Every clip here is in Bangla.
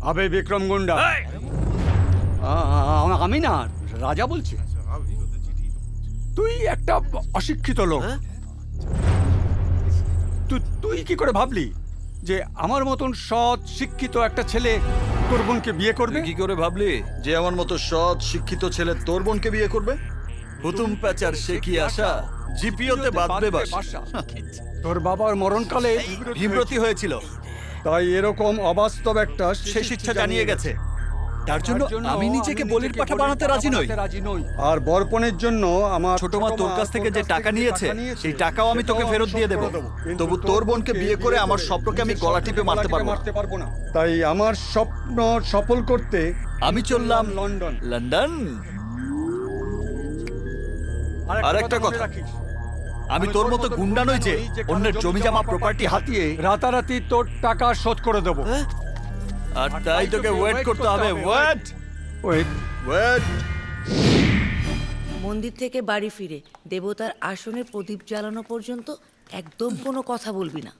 আবে বিক্রম গুন্ডা, আমি না রাজা বলছি। তুই একটা অশিক্ষিত লোক। তুই কি করে ভাবলি যে আমার মতন সৎ শিক্ষিত একটা ছেলে তোর বোনকে বিয়ে করবে? কি করে ভাবলি যে আমার মতো সৎ শিক্ষিত ছেলে তোর বোনকে বিয়ে করবে? হুতুম প্যাচার সে কি আশা, জিপিওতে বাঁধবে বাসা। তোর বাবার মরণকালে বিব্রতি হয়েছিল, তাই এরকম অবাস্তব একটা শেষ ইচ্ছা জানিয়ে গেছে। তার জন্য আমি নিজেকে বলির পাঠা বানাতে রাজি নই। আর বরপণের জন্য আমার ছোট মা তোর কাছ থেকে যে টাকা নিয়েছে সেই টাকাও আমি তোকে ফেরত দিয়ে দেবো। তবু তোর বোনকে বিয়ে করে আমার স্বপ্নকে আমি গলা টিপে মারতে পারবো না। তাই আমার স্বপ্ন সফল করতে আমি চললাম লন্ডন। লন্ডন। আর একটা কথা, আমি তোর মতো গুন্ডা নই যে অন্যের জমি জমা প্রপার্টি হাতিয়ে রাতারাতি তোর টাকা শোধ করে দেবো। আর তাই তোকে ওয়েট করতে হবে। ওয়েট। মন্দির থেকে বাড়ি ফিরে দেবতার আসনে প্রদীপ জ্বালানো পর্যন্ত একদম কোনো কথা বলবি না।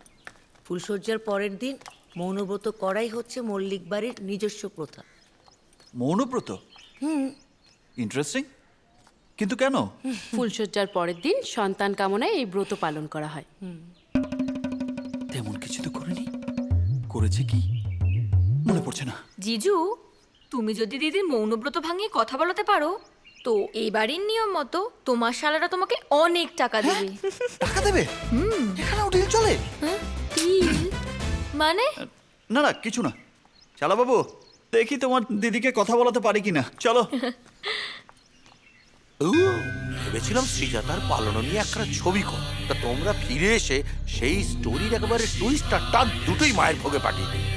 ফুলশয্যার পরের দিন মৌনব্রত করাই হচ্ছে মল্লিক বাড়ির নিজস্ব প্রথা। মৌনব্রত? ইন্টারেস্টিং, কিন্তু কেন? ফুলশয্যার পরের দিন সন্তান কামনায় এই ব্রত পালন করা হয়। তেমন কিছু তো করিনি। করেছে কি মনে পড়ছে না। জিজু, তুমি যদি দিদির মৌনব্রত ভাঙিয়ে কথা বলাতে পারো তো এই বাড়ির নিয়ম মতো তোমার শালারা তোমাকে অনেক টাকা দেবে। টাকা দেবে? এখানেও ডিল চলে? হ্যাঁ? ডিল? মানে? না না, কিছু না। চালা বাবু, দেখি তোমার দিদিকে কথা বলাতে পারি কিনা। চলো। ভেবেছিলাম শ্রীজাতার পালন নিয়ে একটা ছবি কর, তা তোমরা ফিরে এসে সেই স্টোরির একেবারে টুইস্ট আর টান দুটোই মায়ের ভোগে পাঠিয়ে দিলে।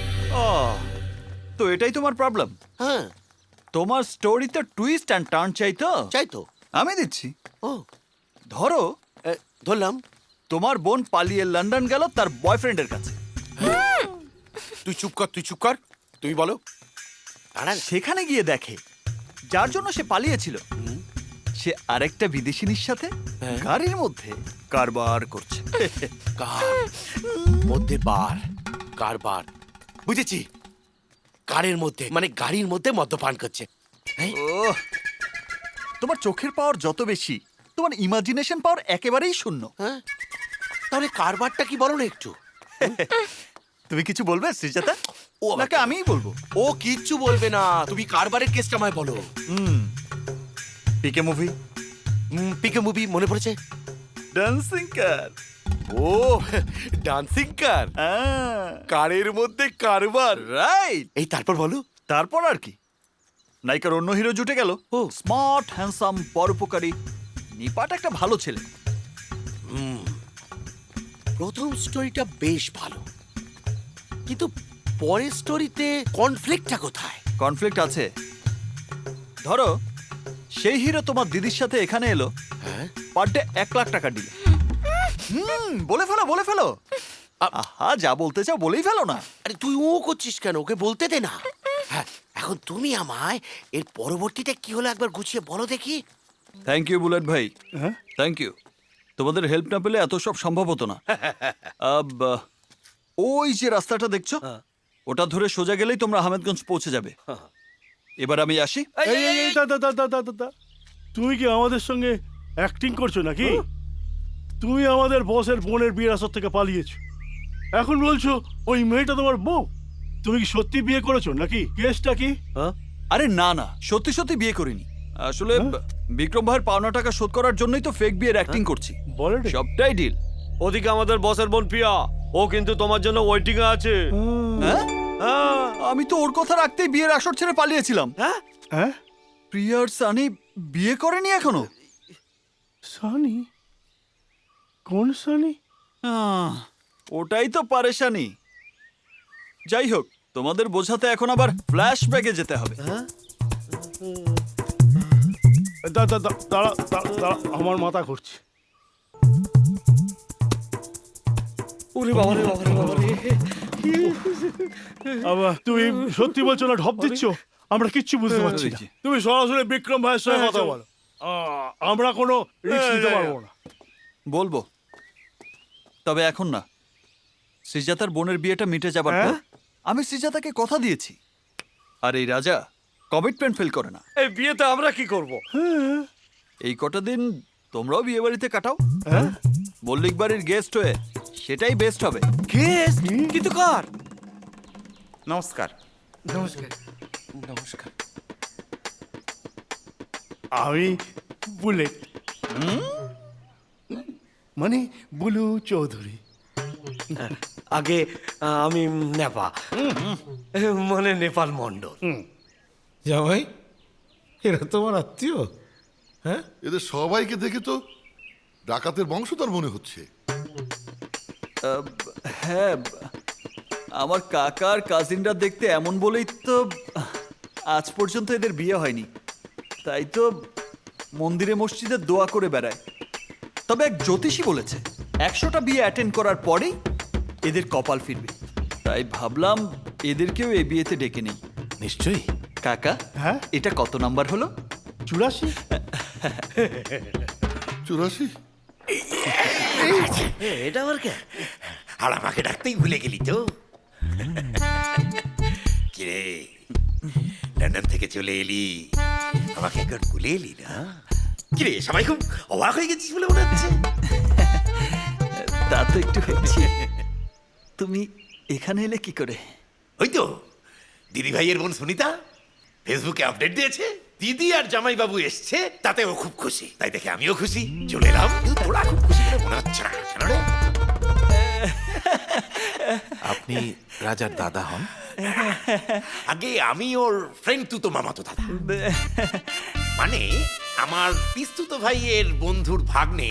তো এটাই তোমার প্রবলেম? হ্যাঁ, তোমার স্টোরিতে টুইস্ট অ্যান্ড টার্ন চাই তো? চাই তো। আমি দিচ্ছি। ও ধরো ধরলাম তোমার বোন পালিয়ে লন্ডন গেল তার বয়ফ্রেন্ডের কাছে। তুই চুপ কর, তুমি বলো। সেখানে গিয়ে দেখে যার জন্য সে পালিয়েছিল সে আরেকটা বিদেশিনীর সাথে গাড়ির মধ্যে কারবার করছে। কারবার বুঝেছি। কারের মধ্যে মানে গাড়ির মধ্যে মদ্যপান করছে। ওহ, তোমার চোখের পাওয়ার যত বেশি, তোমার ইমাজিনেশন পাওয়ার একেবারেই শূন্য। হ্যাঁ, তাহলে কারবারটা কি বলো না একটু। তুমি কিছু বলবে শ্রীজাতা? ও নাকি আমিই বলবো? ও কিচ্ছু বলবে না, তুমি কারবারের কেসটা আমায় বলো। পিকে মুভি। পিকে মুভি মনে পড়েছে। ডান্সিং কার। ও ডান্সিং কার, কারের মধ্যে কারবার। রাইট। এই তারপর বলো। তারপর আর কি, নায়িকার অন্য হিরো জুটে গেল। ও স্মার্ট, হ্যান্ডসাম, পরোপকারী, নিপাট একটা ভালো ছেলে। প্রথম স্টোরিটা বেশ ভালো, কিন্তু পরের স্টোরিতে কনফ্লিক্টটা কোথায়? কনফ্লিক্ট আছে। ধরো সেই হিরো তোমার দিদির সাথে এখানে এলো, হ্যাঁ, পার ডে 1 লাখ টাকা দিল। বলে ফেলো। আহা, যা বলতে চাও বলেই ফেলো না। আরে তুই ও করছিস কেন? ওকে বলতে দে না। হ্যাঁ, এখন তুমি আমায় এর পরবর্তীতে কি হলো একবার গুছিয়ে বলো দেখি। থ্যাংক ইউ বুলেট ভাই, থ্যাংক ইউ। তোমাদের হেল্প না পেলে এত সব সম্ভব হতো না। ওই যে রাস্তাটা দেখছো, ওটা ধরে সোজা গেলেই তোমরা আহমেদগঞ্জ পৌঁছে যাবে। এবার আমি আসি। তুমি কি আমাদের সঙ্গে অ্যাক্টিং করছো নাকি? তুমি আমাদের বসের বোনের বিয়ের আসর থেকে পালিয়েছো, এখন বলছো ওই মেয়েটা তোমার বউ। তুমি কি সত্যি বিয়ে করেছো নাকি? কেসটা কি? আরে না না, সত্যি সত্যি বিয়ে করিনি। আসলে বিক্রম ভাইয়ের পাওনা টাকা শোধ করার জন্যই তো ফেক বিয়ের অ্যাক্টিং করছি। বলে সবটাই ডিল। ওদিকে আমাদের বসের বোন প্রিয়া, ও কিন্তু তোমার জন্য ওয়েটিং এ আছে। আমি তো ওর কথা রাখতেই বিয়ের আসর ছেড়ে পালিয়েছিলাম। হ্যাঁ, প্রিয়ার সানি বিয়ে করেনি এখনো। সানি? কোন সানি? ওটাই তো পারেশানি। যাই হোক, তোমাদের বোঝাতে এখন আবার ফ্ল্যাশব্যাকে যেতে হবে। দাঁড়া, আমার মাথা ঘুরছে। তুমি সত্যি বলছো না ঢপ দিচ্ছ? আমরা কিচ্ছু বুঝতে পারছি না। তুমি সরাসরি বিক্রম ভাইয়ের সঙ্গে কথা বলো, আমরা কোনো রিস্ক নিতে পারবো না। বলবো, তবে এখন না। শ্রীজাতার বোনের বিয়েটা মিটে যাবার পর আমি শ্রীজাতাকে কথা দিয়েছি আর এই রাজা কমিটমেন্ট ফেল করে না। এই বিয়েতে আমরা কি করব? এই কটা দিন তোমরাও বিয়ে বাড়িতে কাটাও, মল্লিক বাড়ির গেস্ট হয়ে, সেটাই বেস্ট হবে। গেস্ট কিন্তু কার? নমস্কার। আমি বুলেট, মানে বুলু চৌধুরী। আগে আমি নেপা, মানে নেপাল মণ্ডল। জামাই, এরা তোমার আত্মীয়? হ্যাঁ, এদের সবাইকে দেখে তো ডাকাতের বংশধর মনে হচ্ছে। হ্যাঁ, আমার কাকার কাজিনরা দেখতে এমন বলেই তো আজ পর্যন্ত এদের বিয়ে হয়নি। তাই তো মন্দিরে মসজিদে দোয়া করে বেড়ায়। তবে এক জ্যোতিষী বলেছে 100টা বিয়ে অ্যাটেন্ড করার পরেই এদের কপাল ফিরবে। তাই ভাবলাম এদেরকেও এই বিয়েতে ডেকে নেই। নিশ্চয়ই। কাকা, হ্যাঁ? এটা কত নাম্বার হলো? 84। 84? এটা আবার কে? আর আমাকে ডাকতেই ভুলে গেলি তো। কিরে, লন্ডন থেকে চলে এলি, আমাকে একবার ভুলে এলি না? কিরে, সবাই খুব অবাক হয়ে গেছিস বলে মনে হচ্ছে। তা তো একটু হয়েছি। তুমি এখানে এলে কি করে? ওই তো দিদি ভাইয়ের বোন সুনিতা ফেসবুকে আপডেট দিয়েছে, দিদি আর জামাইবাবু এসছে, তাতে ও খুব খুশি। তাই দেখে আমিও খুশি, চলে এলাম। কিন্তু তোরা খুব খুশি বলে মনে হচ্ছে না, কেন রে? আপনি রাজার দাদা হন? আগে আমি ওর ফ্রেন্ড তুতো মামাতো দাদা, মানে আমার পিস্তুতো ভাইয়ের বন্ধুর ভাগ্নে,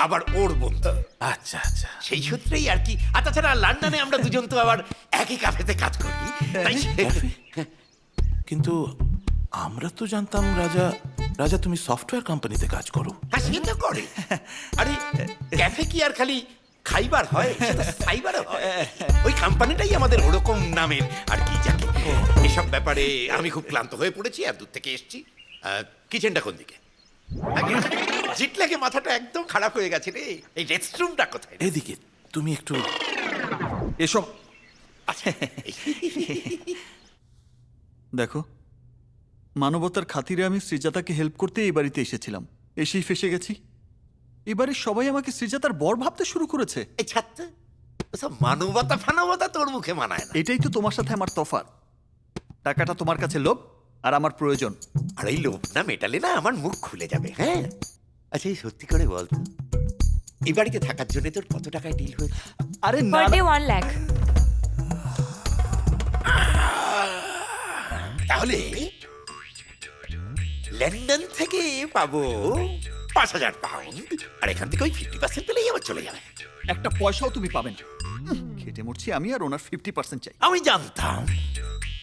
আবার ওর বন্ধু। আচ্ছা আচ্ছা। সেই সূত্রেই আর কি। আর তাছাড়া লন্ডনে আমরা দুজন তো আবার একই কাফেতে কাজ করি, তাই কিন্তু আমরা তো জানতাম রাজা তুমি সফটওয়্যার কোম্পানিতে কাজ করো। হ্যাঁ, সে তো করে। আরে ক্যাফে কি আর খালি খাইবার হয়, সে তো সাইবারও হয়। ওই কোম্পানিটাই আমাদের ওরকম নামের আর কি। যাকে এসব ব্যাপারে আমি খুব ক্লান্ত হয়ে পড়েছি, আর দূর থেকে এসেছি। কিচেনটা কোন দিকে? জিট লাগে, মাথাটা একদম খারাপ হয়ে গেছে রে। এই রেস্টরুমটা কোথায়? এদিকে তুমি একটু এসব আচ্ছা, দেখো, মানবতার খাতিরে আমি শ্রীজাতাকে হেল্প করতে এই বাড়িতে এসেছিলাম, এসেই ফেসে গেছি। এবারে সবাই আমাকে শ্রীজাতার বর ভাবতে শুরু করেছে। এই ছাত্র, ওসব মানবতা ফানবতা তোর মুখে মানায় না। এটাই তো তোমার সাথে আমার তফাৎ। টাকাটা তোমার কাছে লোভ, আর আমার প্রয়োজন। আর এই লোভ না মেটালে না আমার মুখ খুলে যাবে। হ্যাঁ, আচ্ছা এই সত্যি করে বল তো, এই বাড়িতে থাকার জন্য তোর কত টাকায় ডিল হয়েছে? আরে না পার না, ডে 1 লাখ। তাহলে লন্ডন থেকে পাবো 5,000 পাউন্ড, আর এখান থেকে ওই 50% পেলেই আবার চলে যাবে। একটা পয়সাও তুমি পাবে না। খেটে মরছি আমি, আর ওনার 50% চাই।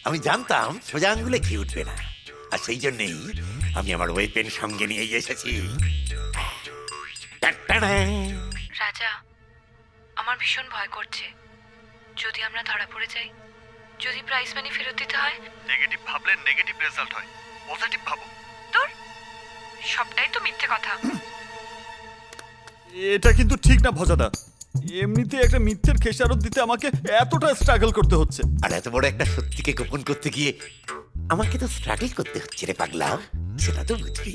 আমি জানতাম সোজা আঙ্গুলে ঘি উঠবে না, আর সেই জন্যই আমি আমার ওয়েপেন সঙ্গে নিয়ে এসেছি। টাটাডা। রাজা, আমার ভীষণ ভয় করছে। যদি আমরা ধরা পড়ে যাই, যদি প্রাইজ মানি ফেরত দিতে হয়। নেগেটিভ ভাবলে নেগেটিভ রেজাল্ট হয়, পজিটিভ ভাবো। তোর সবটাই তো মিথ্যে কথা। এটা কিন্তু ঠিক না ভজাদা। এমনিতে একটা মিথ্যের খেসারত দিতে আমাকে এতটা স্ট্রাগল করতে হচ্ছে। আর এত বড় একটা সত্যিকে গোপন করতে গিয়ে আমাকে তো স্ট্রাগল করতে হচ্ছে রে পাগলা, সেটা তো বুঝবি।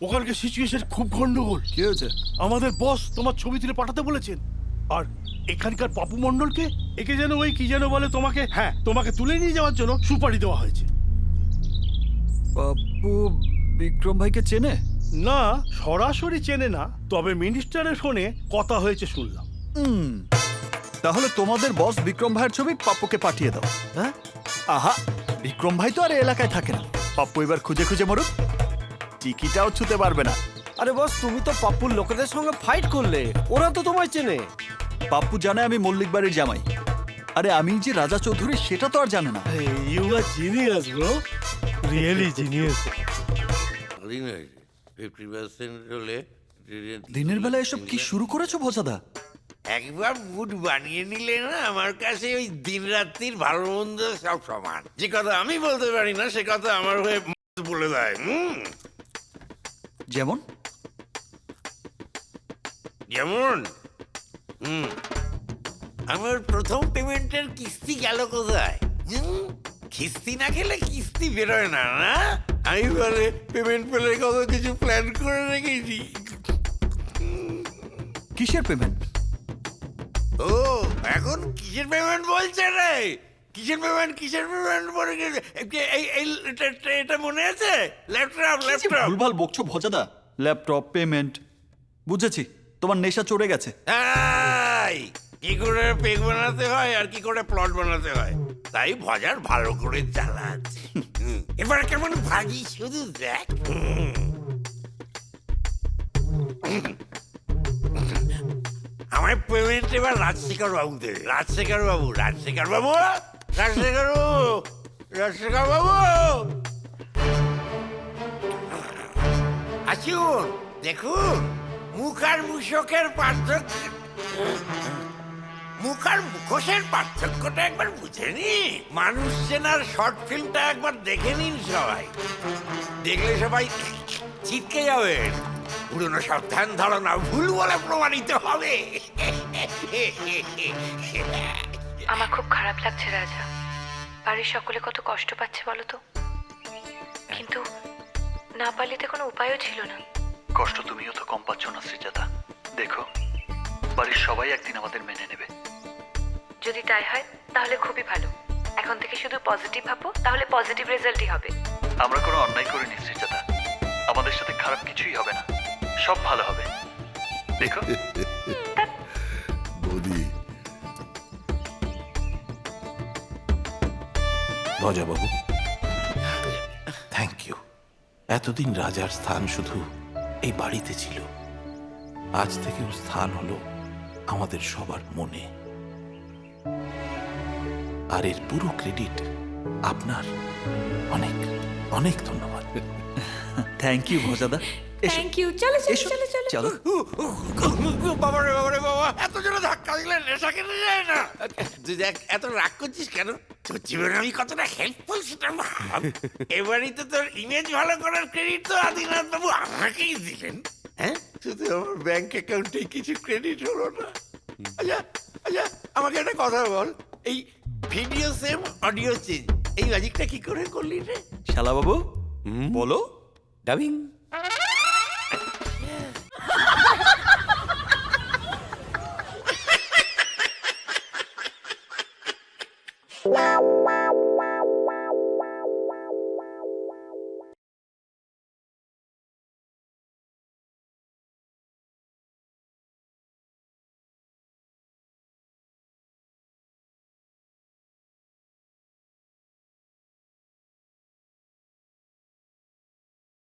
ওখানকার সিচুয়েশন খুব গন্ডগোল। কি হয়েছে? আমাদের বস তোমার ছবি তুলে পাঠাতে বলেছেন, আর এখানকার পাপু মণ্ডলকে, একে যেন ওই কি যেন বলে, তোমাকে তুলে নিয়ে যাওয়ার জন্য সুপারি দেওয়া হয়েছে। বাবু বিক্রম ভাইকে চেনে? না, সরাসরি চেনে না, তবে মিনিস্টারের ফোনে কথা হয়েছে শুনলাম। তাহলে তোমাদের বস বিক্রম ভাইয়ের ছবি পাপ্পুকে পাঠিয়ে দাও। হ্যাঁ, আহা, বিক্রম ভাই তো আর এলাকায় থাকে না। পাপ্পু এবার খুঁজে খুঁজে মরুক, টিকিটাও ছুতে পারবে না। আরে বস, তুমি তো পাপ্পুর লোকেদের সঙ্গে ফাইট করলে, ওরা তো তোমায় চেনে। পাপ্পু জানে আমি মল্লিক বাড়ির জামাই। আরে আমি যে রাজা চৌধুরী সেটা তো আর জানে না। You are genius bro, really genius. 50% হলে দিনের বেলা এসব কি শুরু করেছো ভজাদা? একবার মুড বানিয়ে নিলে না, আমার কাছে ওই দিন রাত্রির ভালো মন্দ সব সমান। যে কথা আমি বলতে পারি না, সে কথা আমার হয়ে বলে দেয়। যেমন যেমন আমার প্রথম পেমেন্টের কিস্তি গেল কোথায়? কিস্তি না খেলে কিস্তি বেরোয় না, না? আমি বলে পেমেন্ট পেলে কত কিছু প্ল্যান করে রেখেছি। কিসের পেমেন্ট? ও এখন কিসের পেমেন্ট বলছে রে? কিসের পেমেন্ট বলে এটা মনে আছে? ল্যাপটপ। ভুলভাল বকছো ভজাদা। ল্যাপটপ, পেমেন্ট, বুঝেছি। তোমার নেশা চড়ে গেছে। কি করে পেগ বানাতে হয় আর কি করে প্লট বানাতে হয় তাই ভজার ভালো করে চালাচ্ছে। এবার কেমন ভাজি শুধু দেখ। আমার পেমেন্ট এবার রাজশেখর বাবু দেবে। রাজশেখর বাবু আসুন, দেখুন মুখ আর মুখোশের পার্থক্যটা একবার বুঝে নিন। মানুষ চেনার শর্ট ফিল্মটা একবার দেখে নিন সবাই। দেখলে সবাই ছিটকে যাবেন। পুরনো সব ধ্যান ধারণা ভুল বলে প্রমাণিত হবে। আমার খুব খারাপ লাগছে রাজা, বাড়ির সকলে কত কষ্ট পাচ্ছে বলো তো। কিন্তু না পারলে কোনো উপায়ও ছিল না। কষ্ট তুমিও তো কম পাচ্ছ না শ্রীজাতা। দেখো, বাড়ির সবাই একদিন আমাদের মেনে নেবে। যদি তাই হয় তাহলে খুবই ভালো। এখন থেকে শুধু পজিটিভ ভাবো, তাহলে পজিটিভ রেজাল্টই হবে। আমরা কোনো অন্যায় করিনি শ্রীজাতা। আমাদের সাথে খারাপ কিছুই হবে না, সব ভালো হবে। দেখো বৌদি, ভজাবাবু, থ্যাংক ইউ। এতদিন রাজার স্থান শুধু এই বাড়িতে ছিল, আজ থেকে ওর স্থান হলো আমাদের সবার মনে। আর এর পুরো ক্রেডিট আপনার। অনেক অনেক ধন্যবাদ। Thank you Bhajada. Thank you. চলো চলো। বাবারে বাবা, এত জোরে ধাক্কা দিলে নেশা কেটে যায় না? তুই দেখ এত রাগ করছিস কেন? তোর জীবনে আমি কতটা হেল্পফুল সেটা ভাব। এবারই তো তোর ইমেজ ভালো করার ক্রেডিট তো আদিনাথ বাবু আমাকেই দিলেন। হ্যাঁ, শুধু আমার ব্যাংক অ্যাকাউন্টে কিছু ক্রেডিট হলো না। আচ্ছা আমাকে একটা কথা বল, এই ভিডিও সেম অডিও চেঞ্জ এই ম্যাজিকটা কি করে করলি রে? শালা বাবু বলো। ডাবিং। Wow.